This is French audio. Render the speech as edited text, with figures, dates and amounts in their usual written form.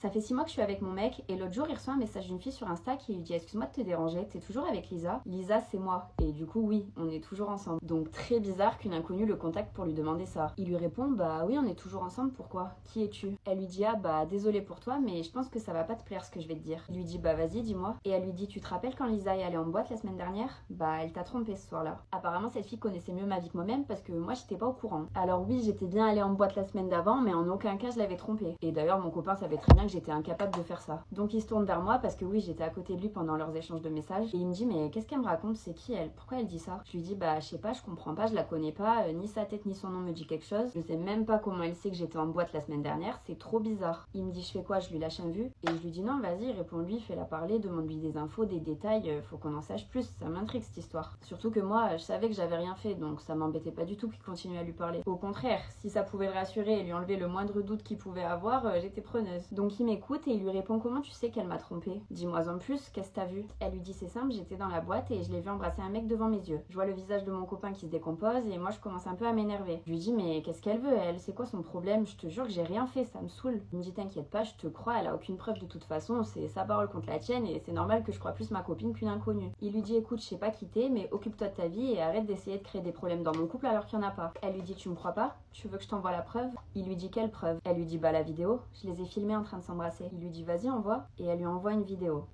Ça fait 6 mois que je suis avec mon mec et l'autre jour il reçoit un message d'une fille sur Insta qui lui dit excuse-moi de te déranger, t'es toujours avec Lisa? Lisa c'est moi. Et du coup oui, on est toujours ensemble. Donc très bizarre qu'une inconnue le contacte pour lui demander ça. Il lui répond bah oui on est toujours ensemble, pourquoi? Qui es-tu? Elle lui dit ah bah désolé pour toi mais je pense que ça va pas te plaire ce que je vais te dire. Il lui dit bah vas-y dis-moi. Et elle lui dit tu te rappelles quand Lisa est allée en boîte la semaine dernière? Bah elle t'a trompé ce soir-là. Apparemment cette fille connaissait mieux ma vie que moi-même parce que moi j'étais pas au courant. Alors oui j'étais bien allée en boîte la semaine d'avant mais en aucun cas je l'avais trompée. Et d'ailleurs mon copain savait très bien que j'étais incapable de faire ça. Donc il se tourne vers moi parce que oui j'étais à côté de lui pendant leurs échanges de messages et il me dit mais qu'est-ce qu'elle me raconte, c'est qui elle, pourquoi elle dit ça? Je lui dis bah je sais pas, je comprends pas, je la connais pas, ni sa tête ni son nom me dit quelque chose, je sais même pas comment elle sait que j'étais en boîte la semaine dernière, c'est trop bizarre. Il me dit je fais quoi, je lui lâche un vu et je lui dis non vas-y réponds-lui, fais-la parler, demande-lui des infos, des détails, faut qu'on en sache plus, ça m'intrigue cette histoire. Surtout que moi je savais que j'avais rien fait donc ça m'embêtait pas du tout qu'il continue à lui parler. Au contraire, si ça pouvait le rassurer et lui enlever le moindre doute qu'il pouvait avoir, j'étais preneuse. Donc il m'écoute et il lui répond comment tu sais qu'elle m'a trompée? Dis-moi en plus, qu'est-ce que t'as vu? Elle lui dit c'est simple, j'étais dans la boîte et je l'ai vu embrasser un mec devant mes yeux. Je vois le visage de mon copain qui se décompose et moi je commence un peu à m'énerver. Je lui dis mais qu'est-ce qu'elle veut elle? C'est quoi son problème? Je te jure que j'ai rien fait, ça me saoule. Il me dit t'inquiète pas, je te crois, elle a aucune preuve de toute façon, c'est sa parole contre la tienne et c'est normal que je croie plus ma copine qu'une inconnue. Il lui dit écoute, je sais pas qui t'es mais occupe-toi de ta vie et arrête d'essayer de créer des problèmes dans mon couple alors qu'il y en a pas. Elle lui dit tu me crois pas? Tu veux que je t'envoie la preuve? Il lui dit quelle preuve? Elle lui dit bah la vidéo, je les ai filmés en train de s'embrasser. Il lui dit vas-y envoie et elle lui envoie une vidéo.